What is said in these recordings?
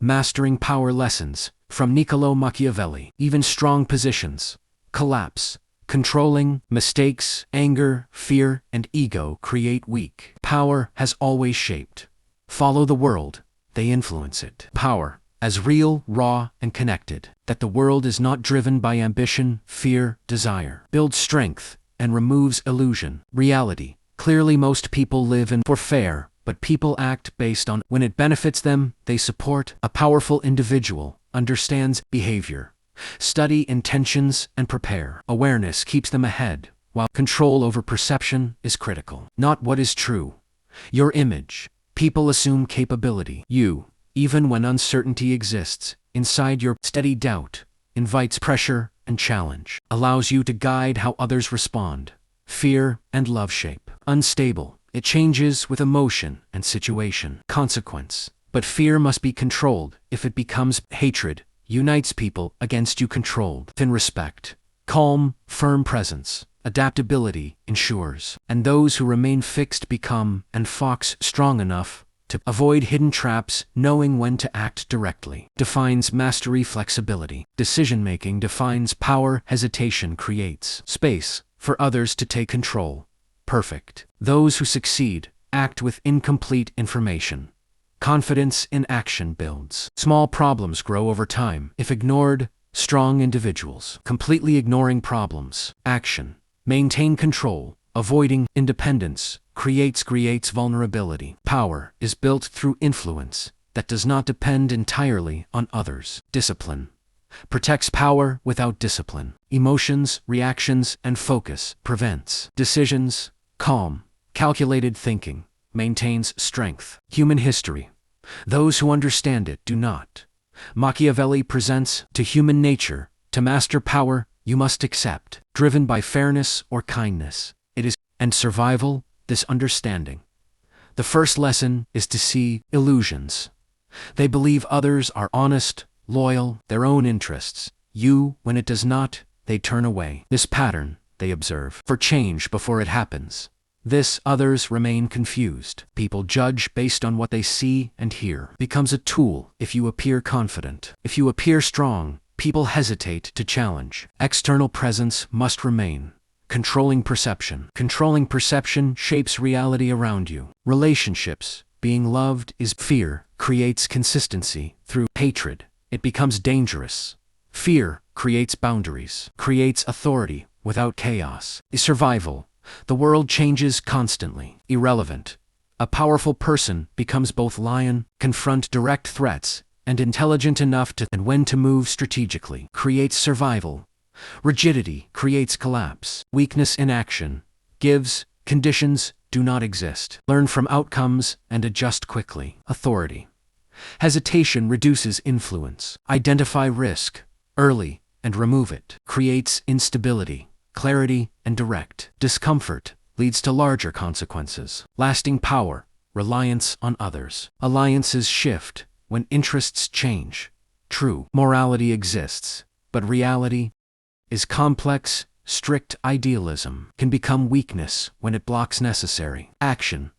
Mastering Power Lessons from Niccolò Machiavelli. Even strong positions collapse. Controlling, mistakes, anger, fear, and ego create weak. Power has always shaped. Follow the world, they influence it. Power, as real, raw, and connected. That the world is not driven by ambition, fear, desire. Builds strength and removes illusion. Reality. Clearly most people live in for fair, but people act based on when it benefits them, they support. A powerful individual understands behavior. Study intentions and prepare. Awareness keeps them ahead, while control over perception is critical. Not what is true. Your image. People assume capability. You, even when uncertainty exists, inside your steady doubt, invites pressure and challenge. Allows you to guide how others respond. Fear and love shape. Unstable. It changes with emotion and situation. Consequence. But fear must be controlled. If it becomes hatred, unites people against you controlled. Thin respect. Calm, firm presence. Adaptability ensures. And those who remain fixed become, and fox strong enough to avoid hidden traps, knowing when to act directly. Defines mastery flexibility. Decision-making defines power. Hesitation creates space for others to take control. Perfect. Those who succeed act with incomplete information. Confidence in action builds. Small problems grow over time. If ignored, strong individuals. Completely ignoring problems. Action. Maintain control. Avoiding independence creates vulnerability. Power is built through influence that does not depend entirely on others. Discipline. Protects power without discipline. Emotions, reactions, and focus. Prevents. Decisions. Calm. Calculated thinking. Maintains strength. Human history. Those who understand it do not. Machiavelli presents to human nature. To master power, you must accept. Driven by fairness or kindness. It is, and survival, this understanding. The first lesson is to see illusions. They believe others are honest, loyal, their own interests. You, when it does not, they turn away. This pattern, they observe, for change before it happens. This, others remain confused. People judge based on what they see and hear. Becomes a tool if you appear confident. If you appear strong, people hesitate to challenge. External presence must remain. Controlling perception. Controlling perception shapes reality around you. Relationships. Being loved is fear, creates consistency. Through hatred, it becomes dangerous. Fear creates boundaries, creates authority without chaos. Survival. The world changes constantly. Irrelevant. A powerful person becomes both lion, confront direct threats, and intelligent enough to and when to move strategically. Creates survival. Rigidity creates collapse. Weakness in action. Gives. Conditions do not exist. Learn from outcomes and adjust quickly. Authority. Hesitation reduces influence. Identify risk early and remove it. Creates instability. Clarity and direct. Discomfort leads to larger consequences. Lasting power. Reliance on others. Alliances shift when interests change. True morality exists, but reality is complex. Strict idealism can become weakness when it blocks necessary action.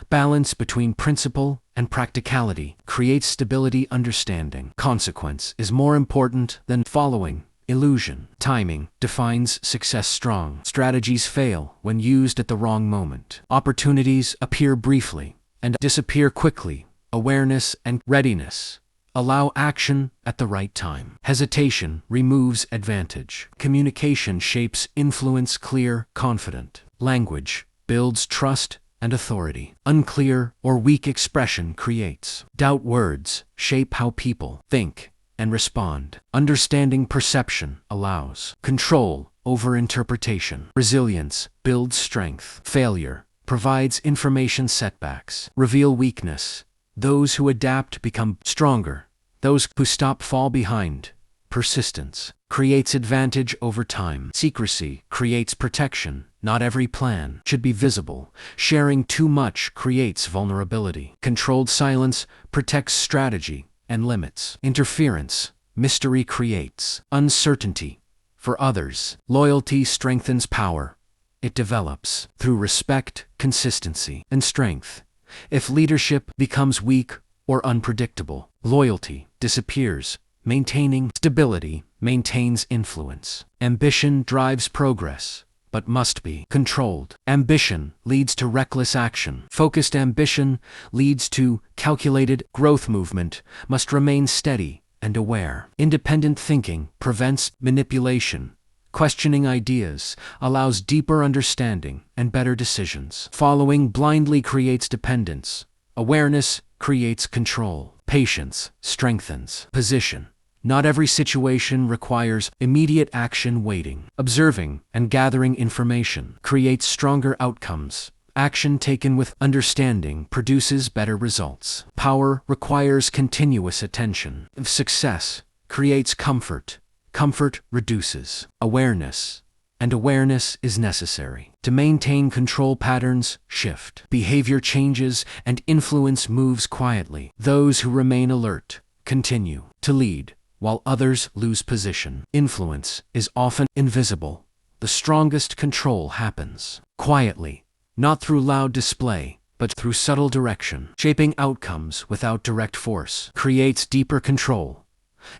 Balance between principle and practicality creates stability. Understanding consequence is more important than following illusion. Timing defines success. Strong strategies fail when used at the wrong moment. Opportunities appear briefly and disappear quickly. Awareness and readiness allow action at the right time. Hesitation removes advantage. Communication shapes influence. Clear, confident language builds trust and authority. Unclear or weak expression creates doubt. Words shape how people think and respond. Understanding perception allows control over interpretation. Resilience builds strength. Failure provides information. Setbacks reveal weakness. Those who adapt become stronger. Those who stop fall behind. Persistence creates advantage over time. Secrecy creates protection. Not every plan should be visible. Sharing too much creates vulnerability. Controlled silence protects strategy and limits. Interference, mystery creates uncertainty for others. Loyalty strengthens power. It develops through respect, consistency, and strength. If leadership becomes weak or unpredictable, loyalty disappears. Maintaining stability maintains influence. Ambition drives progress, but must be controlled. Ambition leads to reckless action. Focused ambition leads to calculated growth. Movement must remain steady and aware. Independent thinking prevents manipulation. Questioning ideas allows deeper understanding and better decisions. Following blindly creates dependence. Awareness creates control. Patience strengthens position. Not every situation requires immediate action. Waiting, observing, and gathering information creates stronger outcomes. Action taken with understanding produces better results. Power requires continuous attention. Success creates comfort. Comfort reduces awareness, and awareness is necessary. To maintain control, patterns shift. Behavior changes and influence moves quietly. Those who remain alert continue to lead, while others lose position. Influence is often invisible. The strongest control happens quietly, not through loud display, but through subtle direction. Shaping outcomes without direct force creates deeper control.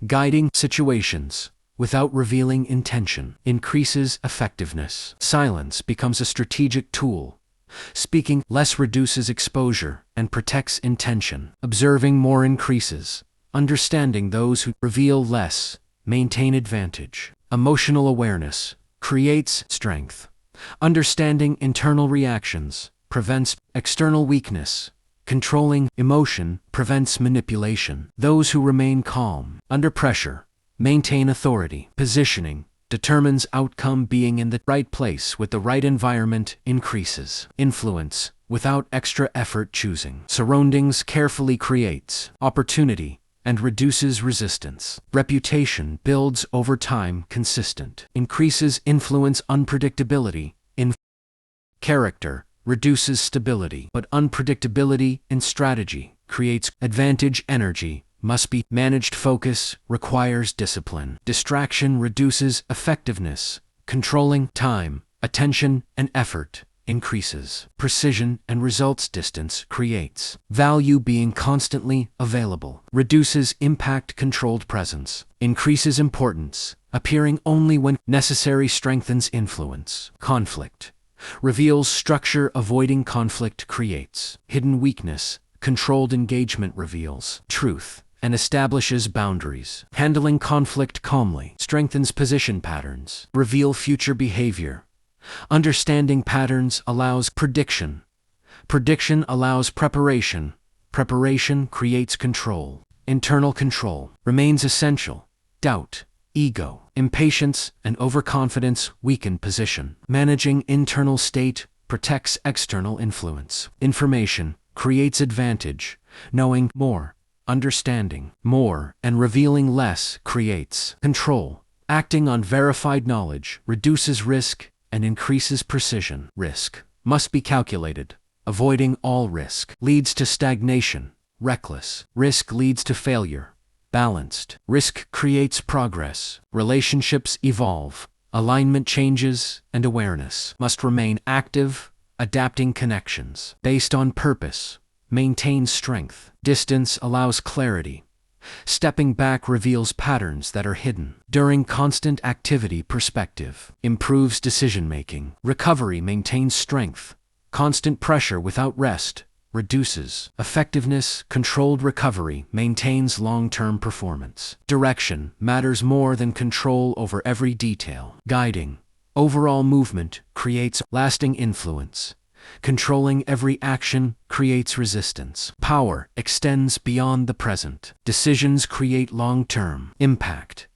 Guiding situations without revealing intention increases effectiveness. Silence becomes a strategic tool. Speaking less reduces exposure and protects intention. Observing more increases. Understanding those who reveal less maintain advantage. Emotional awareness creates strength. Understanding internal reactions prevents external weakness. Controlling emotion prevents manipulation. Those who remain calm under pressure maintain authority. Positioning determines outcome. Being in the right place with the right environment increases influence without extra effort. Choosing surroundings carefully creates opportunity and reduces resistance. Reputation builds over time. Consistent increases influence. Unpredictability in character reduces stability, but unpredictability in strategy creates advantage. Energy must be managed. Focus requires discipline. Distraction reduces effectiveness. Controlling time, attention, and effort increases precision and results. Distance creates value. Being constantly available reduces impact. Controlled presence increases importance. Appearing only when necessary strengthens influence. Conflict reveals structure. Avoiding conflict creates hidden weakness. Controlled engagement reveals truth and establishes boundaries. Handling conflict calmly strengthens position. Patterns reveal future behavior. Understanding patterns allows prediction. Prediction allows preparation. Preparation creates control. Internal control remains essential. Doubt, ego, impatience, and overconfidence weaken position. Managing internal state protects external influence. Information creates advantage. Knowing more, understanding more, and revealing less creates control. Acting on verified knowledge reduces risk and increases precision. Risk must be calculated. Avoiding all risk leads to stagnation. Reckless risk leads to failure. Balanced risk creates progress. Relationships evolve. Alignment changes, and awareness must remain active. Adapting connections based on purpose maintains strength. Distance allows clarity. Stepping back reveals patterns that are hidden. During constant activity, perspective improves decision-making. Recovery maintains strength. Constant pressure without rest reduces effectiveness. Controlled recovery maintains long-term performance. Direction matters more than control over every detail. Guiding overall movement creates lasting influence. Controlling every action creates resistance. Power extends beyond the present. Decisions create long-term impact.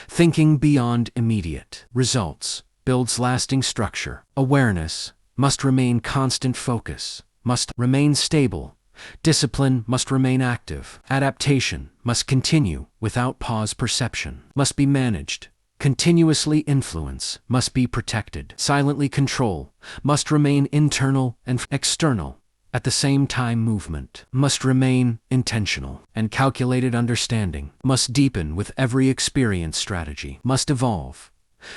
Thinking beyond immediate results builds lasting structure. Awareness must remain constant. Focus must remain stable. Discipline must remain active. Adaptation must continue without pause. Perception must be managed. Continuously influence must be protected. Silently control must remain internal and external. At the same time, movement must remain intentional and calculated. Understanding must deepen with every experience. Strategy must evolve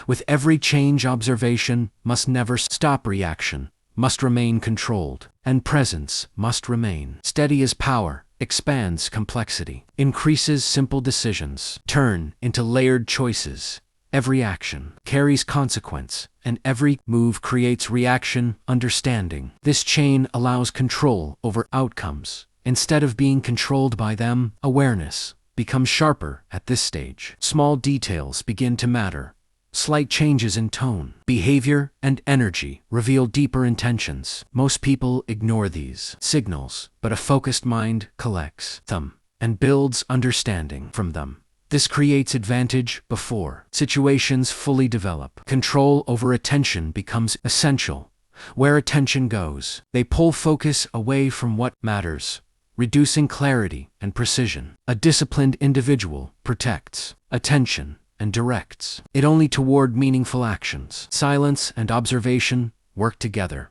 with every change. Observation must never stop. Reaction must remain controlled, and presence must remain steady. As power expands complexity, increases simple decisions, turn into layered choices. Every action carries consequence, and every move creates reaction, understanding. This chain allows control over outcomes. Instead of being controlled by them, awareness becomes sharper at this stage. Small details begin to matter. Slight changes in tone, behavior, and energy reveal deeper intentions. Most people ignore these signals, but a focused mind collects them and builds understanding from them. This creates advantage before situations fully develop. Control over attention becomes essential. Where attention goes, they pull focus away from what matters, reducing clarity and precision. A disciplined individual protects attention and directs it only toward meaningful actions. Silence and observation work together.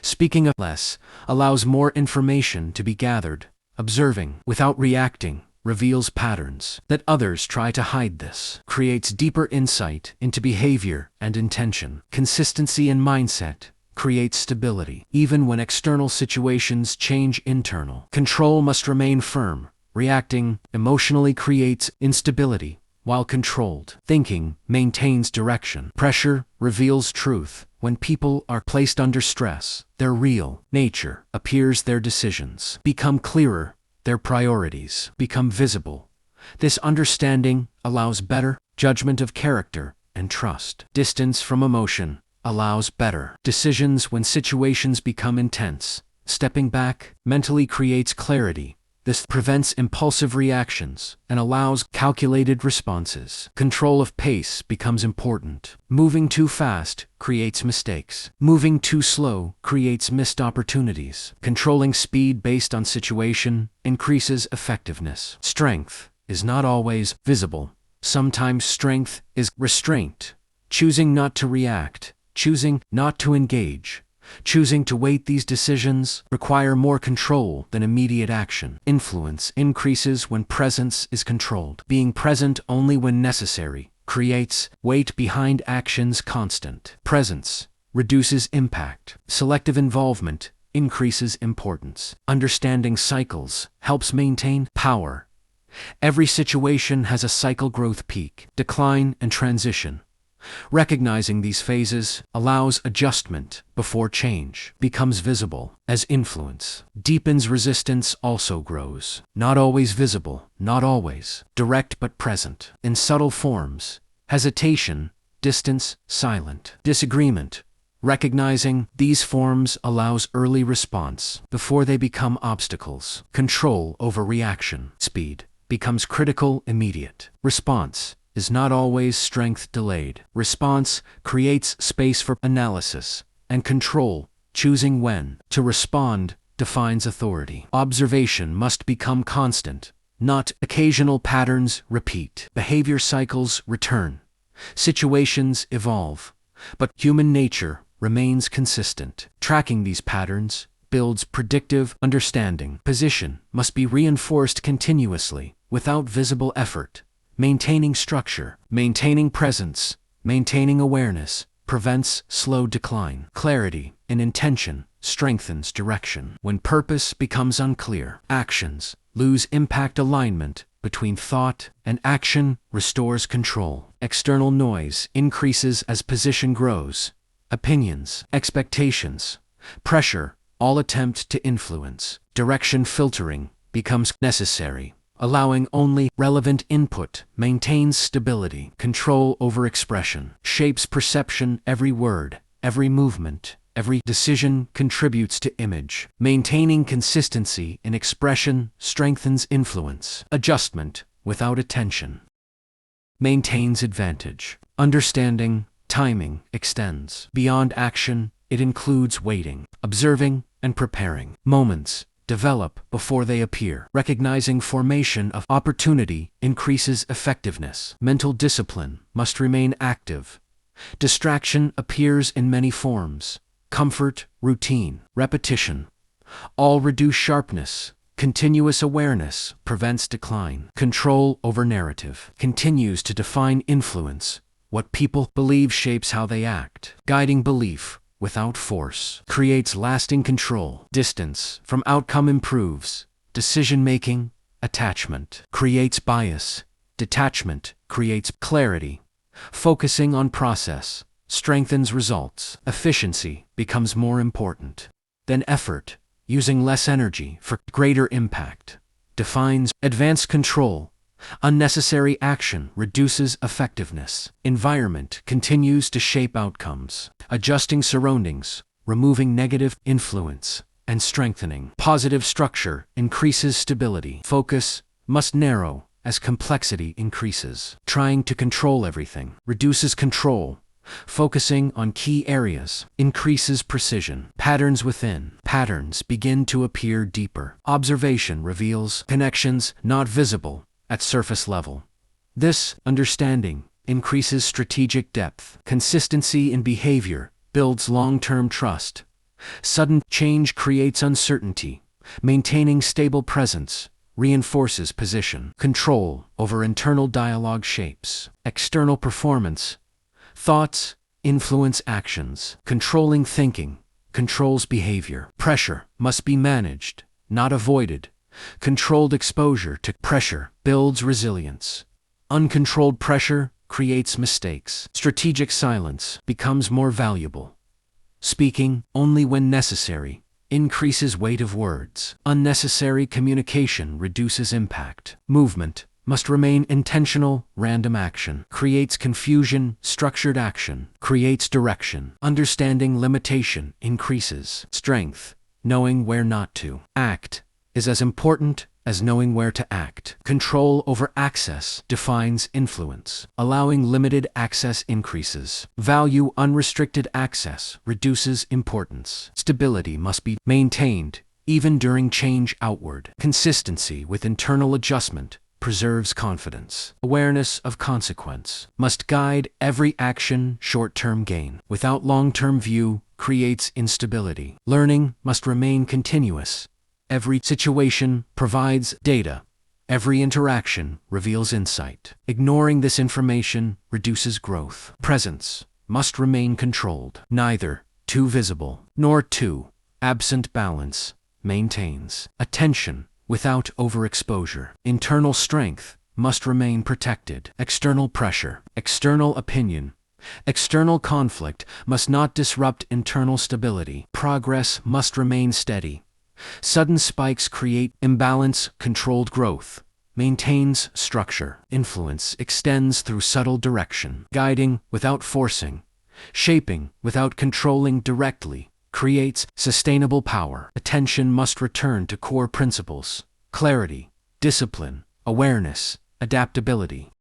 Speaking less allows more information to be gathered. Observing without reacting reveals patterns that others try to hide. This creates deeper insight into behavior and intention. Consistency in mindset creates stability. Even when external situations change, internal control must remain firm. Reacting emotionally creates instability, while controlled thinking maintains direction. Pressure reveals truth. When people are placed under stress, their real nature appears. Their decisions become clearer. Their priorities become visible. This understanding allows better judgment of character and trust. Distance from emotion allows better decisions when situations become intense. Stepping back mentally creates clarity. This prevents impulsive reactions and allows calculated responses. Control of pace becomes important. Moving too fast creates mistakes. Moving too slow creates missed opportunities. Controlling speed based on situation increases effectiveness. Strength is not always visible. Sometimes strength is restraint. Choosing not to react, choosing not to engage, choosing to wait. These decisions require more control than immediate action. Influence increases when presence is controlled. Being present only when necessary creates weight behind actions. Constant presence reduces impact. Selective involvement increases importance. Understanding cycles helps maintain power. Every situation has a cycle: growth, peak, decline, and transition. Recognizing these phases allows adjustment before change becomes visible. As influence deepens, resistance also grows. Not always visible, not always direct, but present in subtle forms. Hesitation, distance, silent disagreement. Recognizing these forms allows early response before they become obstacles. Control over reaction speed becomes critical. Immediate response is not always strength. Delayed response creates space for analysis and control. Choosing when to respond defines authority. Observation must become constant, not occasional. Patterns repeat. Behavior cycles return. Situations evolve, but human nature remains consistent. Tracking these patterns builds predictive understanding. Position must be reinforced continuously without visible effort. Maintaining structure, maintaining presence, maintaining awareness prevents slow decline. Clarity in intention strengthens direction. When purpose becomes unclear, actions lose impact. Alignment between thought and action restores control. External noise increases as position grows. Opinions, expectations, pressure all attempt to influence. Direction filtering becomes necessary. Allowing only relevant input maintains stability. Control over expression shapes perception. Every word, every movement, every decision contributes to image. Maintaining consistency in expression strengthens influence. Adjustment without attention maintains advantage. Understanding timing extends beyond action. It includes waiting, observing, and preparing. Moments develop before they appear. Recognizing formation of opportunity increases effectiveness. Mental discipline must remain active. Distraction appears in many forms. Comfort, routine, repetition all reduce sharpness. Continuous awareness prevents decline. Control over narrative continues to define influence. What people believe shapes how they act. Guiding belief without force creates lasting control. Distance from outcome improves. decision-making, attachment creates bias, detachment creates clarity. Focusing on process strengthens results. Efficiency becomes more important than effort. Using less energy for greater impact defines advanced control. Unnecessary action reduces effectiveness. Environment continues to shape outcomes. Adjusting surroundings, removing negative influence, and strengthening positive structure increases stability. Focus must narrow as complexity increases. Trying to control everything reduces control. Focusing on key areas increases precision. Patterns within patterns begin to appear deeper. Observation reveals connections not visible at surface level. This understanding increases strategic depth. Consistency in behavior builds long-term trust. Sudden change creates uncertainty. Maintaining stable presence reinforces position. Control over internal dialogue shapes external performance. Thoughts influence actions. Controlling thinking controls behavior. Pressure must be managed, not avoided. Controlled exposure to pressure builds resilience. Uncontrolled pressure creates mistakes. Strategic silence becomes more valuable. Speaking only when necessary increases weight of words. Unnecessary communication reduces impact. Movement must remain intentional. Random action creates confusion. Structured action creates direction. Understanding limitation increases strength. Knowing where not to act is as important as knowing where to act. Control over access defines influence. Allowing limited access increases value. Unrestricted access reduces importance. Stability must be maintained even during change outward. Consistency with internal adjustment preserves confidence. Awareness of consequence must guide every action. Short-term gain without long-term view creates instability. Learning must remain continuous. Every situation provides data. Every interaction reveals insight. Ignoring this information reduces growth. Presence must remain controlled. Neither too visible nor too absent. Balance maintains attention without overexposure. Internal strength must remain protected. External pressure, external opinion, external conflict must not disrupt internal stability. Progress must remain steady. Sudden spikes create imbalance. Controlled growth maintains structure. Influence extends through subtle direction. Guiding without forcing, shaping without controlling directly creates sustainable power. Attention must return to core principles: clarity, discipline, awareness, adaptability.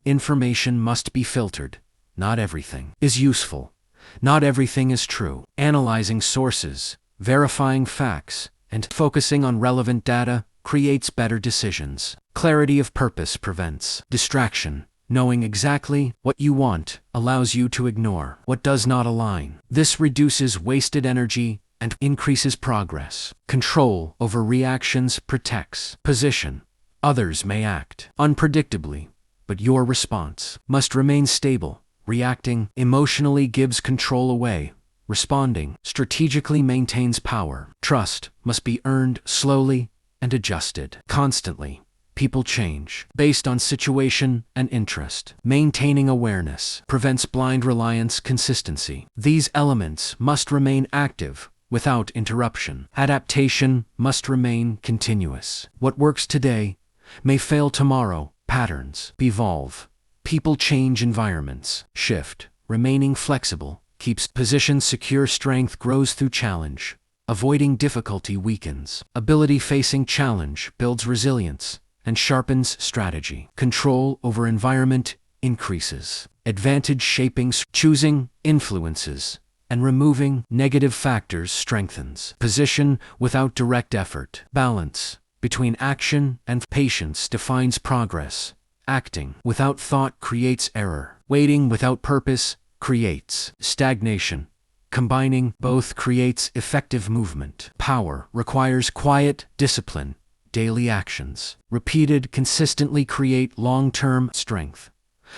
Information must be filtered. Not everything is useful. Not everything is true. Analyzing sources, verifying facts, and focusing on relevant data creates better decisions. Clarity of purpose prevents distraction. Knowing exactly what you want allows you to ignore what does not align. This reduces wasted energy and increases progress. Control over reactions protects position. Others may act unpredictably, but your response must remain stable. Reacting emotionally gives control away. Responding strategically maintains power. Trust must be earned slowly and adjusted constantly. People change based on situation and interest. Maintaining awareness prevents blind reliance. Consistency. These elements must remain active without interruption. Adaptation must remain continuous. What works today may fail tomorrow. Patterns evolve. People change. Environments shift. Remaining flexible keeps positions secure. Strength grows through challenge. Avoiding difficulty weakens. Ability facing challenge builds resilience and sharpens strategy. Control over environment increases. Advantage shaping, choosing influences, and removing negative factors strengthens. Position without direct effort. Balance between action and patience defines progress. Acting without thought creates error. Waiting without purpose creates stagnation. Combining both creates effective movement. Power requires quiet discipline. Daily actions, repeated consistently, create long-term strength.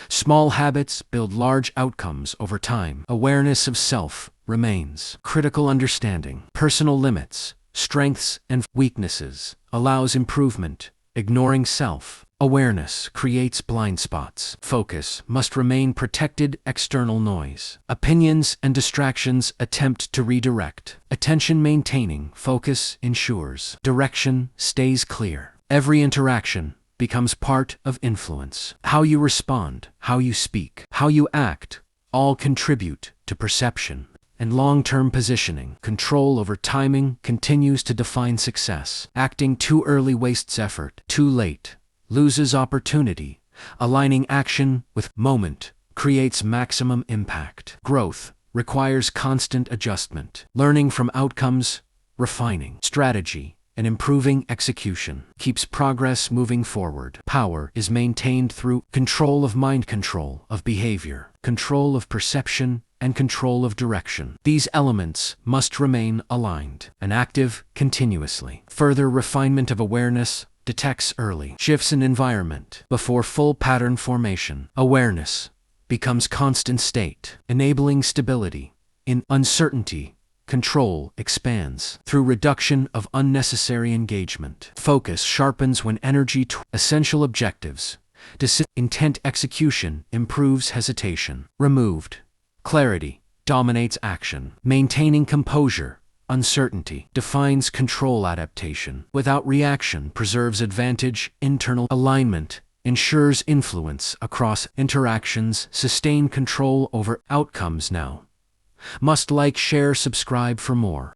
Small habits build large outcomes over time. Awareness of self remains critical. Understanding personal limits strengths and weaknesses, allows improvement, ignoring self-awareness creates blind spots. Focus must remain protected external noise. Opinions and distractions attempt to redirect. Attention maintaining focus ensures direction stays clear. Every interaction becomes part of influence. How you respond, how you speak, how you act, all contribute to perception. And long-term positioning, control over timing continues to define success. Acting too early wastes effort. Too late loses opportunity. Aligning action with moment creates maximum impact. Growth requires constant adjustment. Learning from outcomes, refining strategy, and improving execution keeps progress moving forward. Power is maintained through control of mind, control of behavior, control of perception, and control of direction. These elements must remain aligned and active continuously. Further refinement of awareness detects early shifts in environment before full pattern formation. Awareness becomes constant state, enabling stability. In uncertainty, control expands through reduction of unnecessary engagement. Focus sharpens when energy essential objectives. Intent execution improves hesitation. Removed. Clarity dominates action. Maintaining composure, uncertainty defines control. Adaptation without reaction preserves advantage. Internal alignment ensures influence across interactions. Sustain control over outcomes now. Must like, share, subscribe for more.